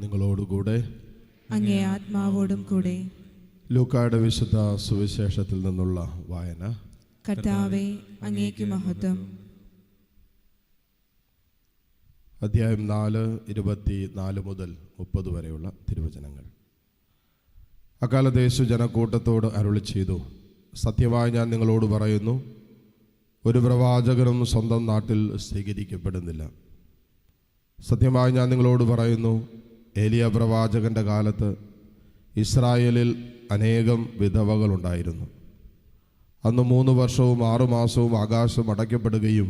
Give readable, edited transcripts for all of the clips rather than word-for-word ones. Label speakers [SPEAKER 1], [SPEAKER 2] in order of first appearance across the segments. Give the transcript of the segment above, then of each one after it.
[SPEAKER 1] നിങ്ങളോടുകൂടെ.
[SPEAKER 2] അങ്ങേ ആത്മാവോടും കൂടെ.
[SPEAKER 1] ലൂക്കായുടെ വിശുദ്ധ സുവിശേഷത്തിൽ നിന്നുള്ള വായന.
[SPEAKER 2] കർത്താവേ, അങ്ങേക്ക് മഹത്വം.
[SPEAKER 1] അധ്യായം 4, 24 മുതൽ 30 വരെയുള്ള തിരുവചനങ്ങൾ. അക്കാലത്ത് യേശു ജനക്കൂട്ടത്തോട് അരുളി ചെയ്തു, സത്യമായി ഞാൻ നിങ്ങളോട് പറയുന്നു, ഒരു പ്രവാചകനും സ്വന്തം നാട്ടിൽ സ്വീകരിക്കപ്പെടുന്നില്ല. സത്യമായി ഞാൻ നിങ്ങളോട് പറയുന്നു, ഏലിയ പ്രവാചകന്റെ കാലത്ത് ഇസ്രായേലിൽ അനേകം വിധവകളുണ്ടായിരുന്നു. അന്ന് 3 വർഷവും 6 മാസവും ആകാശം അടയ്ക്കപ്പെടുകയും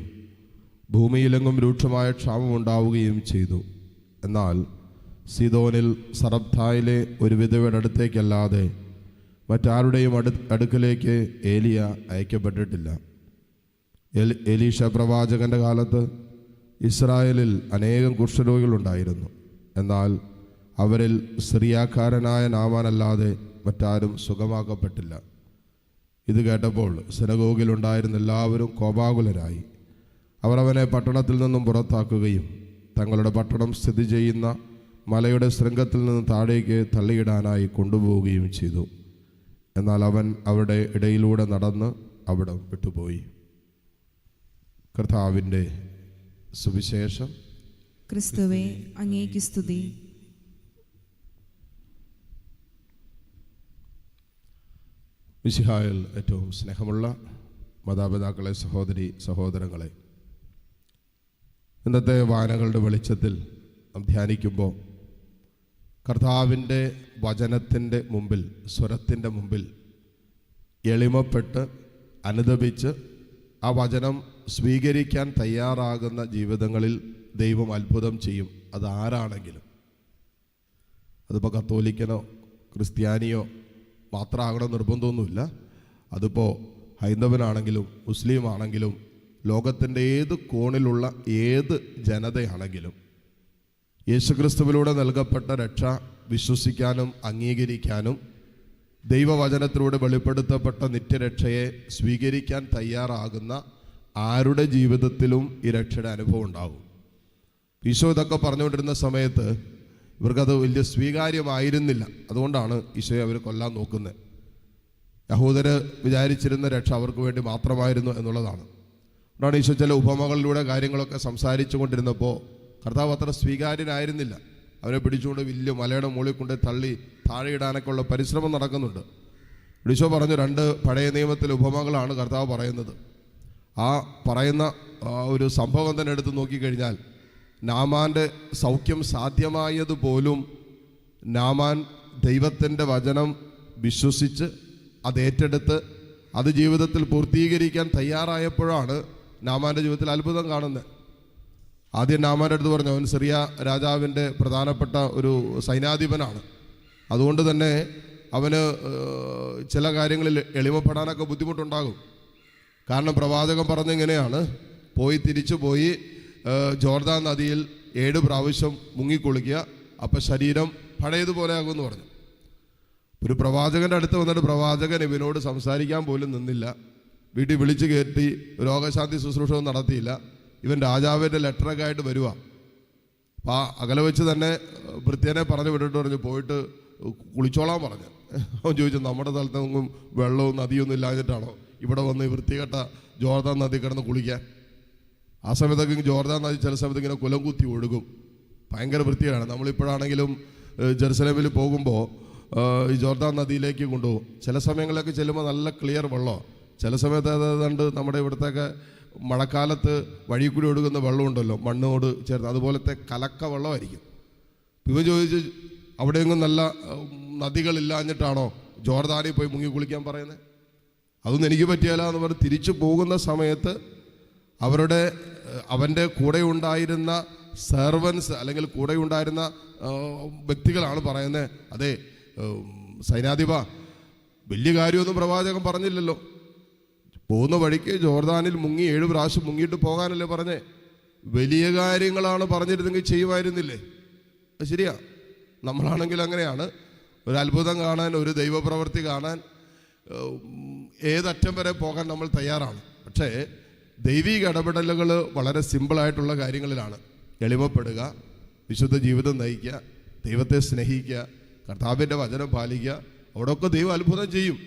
[SPEAKER 1] ഭൂമിയിലെങ്ങും രൂക്ഷമായ ക്ഷാമം ഉണ്ടാവുകയും ചെയ്തു. എന്നാൽ സീദോനിൽ സറപ്തായിലെ ഒരു വിധവയുടെ അടുത്തേക്കല്ലാതെ മറ്റാരുടെയും അടുക്കലേക്ക് ഏലിയ അയക്കപ്പെട്ടിട്ടില്ല. എലീശ പ്രവാചകന്റെ കാലത്ത് ഇസ്രായേലിൽ അനേകം കുഷ്ഠരോഗികളുണ്ടായിരുന്നു. എന്നാൽ അവരിൽ സിറിയാക്കാരനായ നാമാനല്ലാതെ മറ്റാരും സുഖമാക്കപ്പെട്ടില്ല. ഇത് കേട്ടപ്പോൾ സിനഗോഗിലുണ്ടായിരുന്ന എല്ലാവരും കോപാകുലരായി. അവർ അവനെ പട്ടണത്തിൽ നിന്നും പുറത്താക്കുകയും തങ്ങളുടെ പട്ടണം സ്ഥിതി ചെയ്യുന്ന മലയുടെ ശൃംഗത്തിൽ നിന്ന് താഴേക്ക് തള്ളിയിടാനായി കൊണ്ടുപോവുകയും ചെയ്തു. എന്നാൽ അവൻ അവരുടെ ഇടയിലൂടെ നടന്ന് അവിടം വിട്ടുപോയി. കർത്താവിൻ്റെ സുവിശേഷം.
[SPEAKER 2] ക്രിസ്തുവേ, അങ്ങേക്ക് സ്തുതി.
[SPEAKER 1] മിശിഹായിൽ ഏറ്റവും സ്നേഹമുള്ള മാതാപിതാക്കളെ, സഹോദരി സഹോദരങ്ങളെ, ഇന്നത്തെ വായനകളുടെ വെളിച്ചത്തിൽ നാം ധ്യാനിക്കുമ്പോൾ കർത്താവിൻ്റെ വചനത്തിൻ്റെ മുമ്പിൽ, സ്വരത്തിൻ്റെ മുമ്പിൽ എളിമപ്പെട്ട് അനുദപിച്ച് ആ വചനം സ്വീകരിക്കാൻ തയ്യാറാകുന്ന ജീവിതങ്ങളിൽ ദൈവം അത്ഭുതം ചെയ്യും. അതാരാണെങ്കിലും, അതിപ്പോൾ കത്തോലിക്കനോ ക്രിസ്ത്യാനിയോ മാത്രമാകണം നിർബന്ധമൊന്നുമില്ല. അതിപ്പോൾ ഹൈന്ദവനാണെങ്കിലും മുസ്ലിം ആണെങ്കിലും ലോകത്തിൻ്റെ ഏത് കോണിലുള്ള ഏത് ജനതയാണെങ്കിലും യേശുക്രിസ്തുവിലൂടെ നൽകപ്പെട്ട രക്ഷ വിശ്വസിക്കാനും അംഗീകരിക്കാനും ദൈവവചനത്തിലൂടെ വെളിപ്പെടുത്തപ്പെട്ട നിത്യരക്ഷയെ സ്വീകരിക്കാൻ തയ്യാറാകുന്ന ആരുടെ ജീവിതത്തിലും ഈ രക്ഷയുടെ അനുഭവം ഉണ്ടാകും. ഈശോ ഇതൊക്കെ പറഞ്ഞുകൊണ്ടിരുന്ന സമയത്ത് ഇവർക്കത് വലിയ സ്വീകാര്യമായിരുന്നില്ല. അതുകൊണ്ടാണ് ഈശോയെ അവർ കൊല്ലാൻ നോക്കുന്നത്. യഹൂദര് വിചാരിച്ചിരുന്ന രക്ഷ അവർക്ക് വേണ്ടി മാത്രമായിരുന്നു എന്നുള്ളതാണ്. അതുകൊണ്ടാണ് ഈശോ ചില ഉപമകളിലൂടെ കാര്യങ്ങളൊക്കെ സംസാരിച്ചു കൊണ്ടിരുന്നപ്പോൾ കർത്താവ് അത്ര സ്വീകാര്യനായിരുന്നില്ല. അവരെ പിടിച്ചുകൊണ്ട് വലിയ മലയുടെ മുകളിൽ കൊണ്ട് തള്ളി താഴെ ഇടാനൊക്കെ ഉള്ള പരിശ്രമം നടക്കുന്നുണ്ട്. ഈശോ പറഞ്ഞു, 2 പഴയ നിയമത്തിലെ ഉപമകളാണ് കർത്താവ് പറയുന്നത്. ആ പറയുന്ന ഒരു സംഭവം തന്നെ എടുത്ത് നോക്കിക്കഴിഞ്ഞാൽ നാമാൻ്റെ സൗഖ്യം സാധ്യമായതുപോലും നാമാൻ ദൈവത്തിൻ്റെ വചനം വിശ്വസിച്ച് അത് ഏറ്റെടുത്ത് അത് ജീവിതത്തിൽ പൂർത്തീകരിക്കാൻ തയ്യാറായപ്പോഴാണ് നാമാൻ്റെ ജീവിതത്തിൽ അത്ഭുതം കാണുന്നത്. ആദ്യം നാമാൻ്റെ അടുത്ത് പറഞ്ഞു, അവൻ സിറിയ രാജാവിൻ്റെ പ്രധാനപ്പെട്ട ഒരു സൈന്യാധിപനാണ്. അതുകൊണ്ട് തന്നെ അവന് ചില കാര്യങ്ങളിൽ എളിമപ്പെടാനൊക്കെ ബുദ്ധിമുട്ടുണ്ടാകും. കാരണം പ്രവാചകൻ പറഞ്ഞിങ്ങനെയാണ്, തിരിച്ചു പോയി ജോർദാൻ നദിയിൽ 7 പ്രാവശ്യം മുങ്ങിക്കുളിക്കുക, അപ്പം ശരീരം പഴയതുപോലെ ആകുമെന്ന് പറഞ്ഞു. ഒരു പ്രവാചകൻ്റെ അടുത്ത് വന്നിട്ട് പ്രവാചകൻ ഇവനോട് സംസാരിക്കാൻ പോലും നിന്നില്ല. വീട്ടിൽ വിളിച്ചു കയറ്റി രോഗശാന്തി ശുശ്രൂഷ നടത്തിയില്ല. ഇവൻ രാജാവിൻ്റെ ലെറ്ററൊക്കെ ആയിട്ട് വരുക. അപ്പം ആ അകലെ വെച്ച് തന്നെ ഭൃത്യനെ പറഞ്ഞു വിട്ടിട്ട് പറഞ്ഞു, പോയിട്ട് കുളിച്ചോളാൻ പറഞ്ഞു. അവൻ ചോദിച്ചു, നമ്മുടെ സ്ഥലത്തൊന്നും വെള്ളവും നദിയൊന്നും ഇല്ലാഞ്ഞിട്ടാണോ ഇവിടെ വന്ന് വൃത്തികെട്ട ജോർദാൻ നദി കിടന്ന് കുളിക്കാൻ? ആ സമയത്തൊക്കെ ജോർദാൻ നദി ചില സമയത്ത് ഇങ്ങനെ കുലം കുത്തി ഒഴുകും. ഭയങ്കര വൃത്തിയാണ്. നമ്മളിപ്പോഴാണെങ്കിലും ജെറുസലേമിൽ പോകുമ്പോൾ ഈ ജോർദാൻ നദിയിലേക്ക് കൊണ്ടുപോകും. ചില സമയങ്ങളിലൊക്കെ ചെല്ലുമ്പോൾ നല്ല ക്ലിയർ വെള്ളമാണ്. ചില സമയത്ത് ഏതാണ്ട് നമ്മുടെ ഇവിടുത്തെയൊക്കെ മഴക്കാലത്ത് വഴി കൂടി ഒഴുകുന്ന വെള്ളമുണ്ടല്ലോ, മണ്ണോട് ചേർന്ന്, അതുപോലത്തെ കലക്ക വെള്ളമായിരിക്കും. ഇവ ചോദിച്ച്, അവിടെയെങ്കിലും നല്ല നദികളില്ലാഞ്ഞിട്ടാണോ ജോർദാനിൽ പോയി മുങ്ങി കുളിക്കാൻ പറയുന്നത്? അതൊന്നും എനിക്ക് പറ്റിയാല എന്ന് പറഞ്ഞ് തിരിച്ചു പോകുന്ന സമയത്ത് അവൻ്റെ കൂടെ ഉണ്ടായിരുന്ന സെർവൻസ് അല്ലെങ്കിൽ കൂടെ ഉണ്ടായിരുന്ന വ്യക്തികളാണ് പറയുന്നത്, അതെ സൈനാധിപ, വലിയ കാര്യമൊന്നും പ്രവാചകൻ പറഞ്ഞില്ലല്ലോ, പോകുന്ന വഴിക്ക് ജോർദാനിൽ മുങ്ങി 7 പ്രാവശ്യം മുങ്ങിയിട്ട് പോകാനല്ലേ പറഞ്ഞേ, വലിയ കാര്യങ്ങളാണ് പറഞ്ഞിരുന്നെങ്കിൽ ചെയ്യുമായിരുന്നില്ലേ? അത് ശരിയാ. നമ്മളാണെങ്കിൽ അങ്ങനെയാണ്. ഒരു അത്ഭുതം കാണാൻ, ഒരു ദൈവപ്രവൃത്തി കാണാൻ ഏതറ്റം വരെ പോകാൻ നമ്മൾ തയ്യാറാണ്. പക്ഷേ ദൈവിക ഇടപെടലുകൾ വളരെ സിമ്പിളായിട്ടുള്ള കാര്യങ്ങളിലാണ്. എളിമപ്പെടുക, വിശുദ്ധ ജീവിതം നയിക്കുക, ദൈവത്തെ സ്നേഹിക്കുക, കർത്താവിൻ്റെ വചനം പാലിക്കുക, അവിടെയൊക്കെ ദൈവം അത്ഭുതം ചെയ്യും.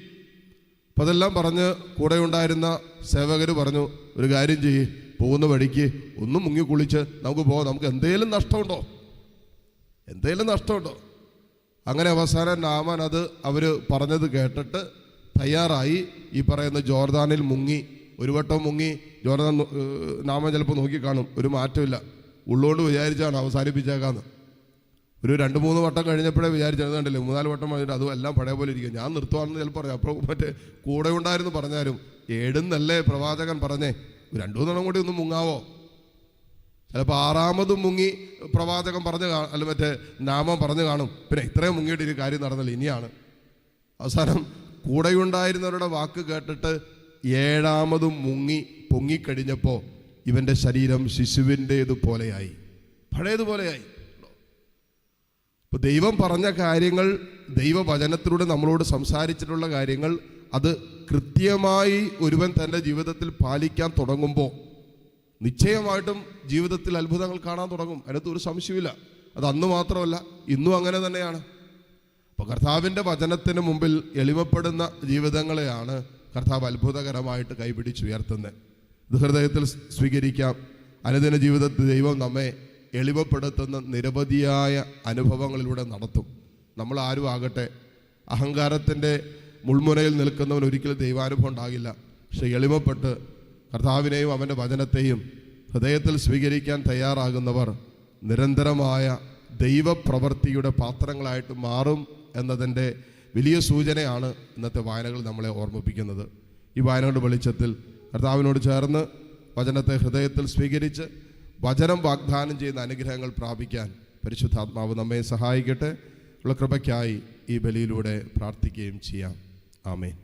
[SPEAKER 1] അപ്പം അതെല്ലാം പറഞ്ഞ് കൂടെ ഉണ്ടായിരുന്ന സേവകർ പറഞ്ഞു, ഒരു കാര്യം ചെയ്യ്, പോകുന്ന വഴിക്ക് ഒന്ന് മുങ്ങി കുളിച്ച് നമുക്ക് പോകാം, നമുക്ക് എന്തേലും നഷ്ടമുണ്ടോ? അങ്ങനെ അവസാനം നാമാൻ അത് അവർ പറഞ്ഞത് കേട്ടിട്ട് തയ്യാറായി ഈ പറയുന്ന ജോർദാനിൽ മുങ്ങി. ഒരു വട്ടം മുങ്ങി ജോർദാൻ നാമാൻ ചിലപ്പോൾ നോക്കി കാണും, ഒരു മാറ്റമില്ല, ഉള്ളോണ്ട് വിചാരിച്ചാണ് അവസാനിപ്പിച്ചേക്കാന്ന്. ഒരു 2-3 വട്ടം കഴിഞ്ഞപ്പോഴേ വിചാരിച്ചത് കണ്ടില്ലേ, 3-4 വട്ടം കഴിഞ്ഞിട്ട് അതും എല്ലാം പഴയ പോലെ ഇരിക്കും, ഞാൻ നിർത്തുവാണെന്ന് ചിലപ്പോൾ പറഞ്ഞു. അപ്പോൾ മറ്റേ കൂടെ ഉണ്ടായിരുന്നു പറഞ്ഞാലും ഏടുന്നല്ലേ പ്രവാചകൻ പറഞ്ഞേ, 2-3 കൂടി ഒന്ന് മുങ്ങാവോ? ചിലപ്പോൾ 6-മതും മുങ്ങി പ്രവാചകൻ പറഞ്ഞ് അല്ല മറ്റേ നാമം പറഞ്ഞു കാണും, പിന്നെ ഇത്രയും മുങ്ങിയിട്ട് ഒരു കാര്യം നടന്നില്ല, ഇനിയാണ്. അവസാനം കൂടെയുണ്ടായിരുന്നവരുടെ വാക്ക് കേട്ടിട്ട് 7-മതും പൊങ്ങിക്കഴിഞ്ഞപ്പോൾ ഇവൻ്റെ ശരീരം ശിശുവിൻ്റേതുപോലെയായി, പഴയതുപോലെയായി. ഇപ്പോൾ ദൈവം പറഞ്ഞ കാര്യങ്ങൾ, ദൈവവചനത്തിലൂടെ നമ്മളോട് സംസാരിച്ചിട്ടുള്ള കാര്യങ്ങൾ, അത് കൃത്യമായി ഒരുവൻ തൻ്റെ ജീവിതത്തിൽ പാലിക്കാൻ തുടങ്ങുമ്പോൾ നിശ്ചയമായിട്ടും ജീവിതത്തിൽ അത്ഭുതങ്ങൾ കാണാൻ തുടങ്ങും. അതിനകത്ത് ഒരു സംശയമില്ല. അത് അന്ന് മാത്രമല്ല, ഇന്നും അങ്ങനെ തന്നെയാണ്. അപ്പോൾ കർത്താവിൻ്റെ വചനത്തിന് മുമ്പിൽ എളിമപ്പെടുന്ന ജീവിതങ്ങളെയാണ് കർത്താവ് അത്ഭുതകരമായിട്ട് കൈപിടിച്ചുയർത്തുന്നത്. ഇത് ഹൃദയത്തിൽ സ്വീകരിക്കാം. അനുദിന ജീവിതത്തിൽ ദൈവം നമ്മെ എളിമപ്പെടുത്തുന്ന നിരവധിയായ അനുഭവങ്ങളിലൂടെ നടത്തും. നമ്മൾ ആരും ആകട്ടെ, അഹങ്കാരത്തിൻ്റെ മുൾമുനയിൽ നിൽക്കുന്നവൻ ഒരിക്കലും ദൈവാനുഭവം ഉണ്ടാകില്ല. പക്ഷെ എളിമപ്പെട്ട് കർത്താവിനെയും അവൻ്റെ വചനത്തെയും ഹൃദയത്തിൽ സ്വീകരിക്കാൻ തയ്യാറാകുന്നവർ നിരന്തരമായ ദൈവപ്രവൃത്തിയുടെ പാത്രങ്ങളായിട്ട് മാറും എന്നതിൻ്റെ വലിയ സൂചനയാണ് ഇന്നത്തെ വായനകൾ നമ്മളെ ഓർമ്മിപ്പിക്കുന്നത്. ഈ വായനകളുടെ വെളിച്ചത്തിൽ കർത്താവിനോട് ചേർന്ന് വചനത്തെ ഹൃദയത്തിൽ സ്വീകരിച്ച് വചനം വാഗ്ദാനം ചെയ്യുന്ന അനുഗ്രഹങ്ങൾ പ്രാപിക്കാൻ പരിശുദ്ധാത്മാവ് നമ്മെ സഹായിക്കട്ടെ. ഉള്ള കൃപയ്ക്കായി ഈ ബലിയിലൂടെ പ്രാർത്ഥിക്കുകയും ചെയ്യാം. ആമേൻ.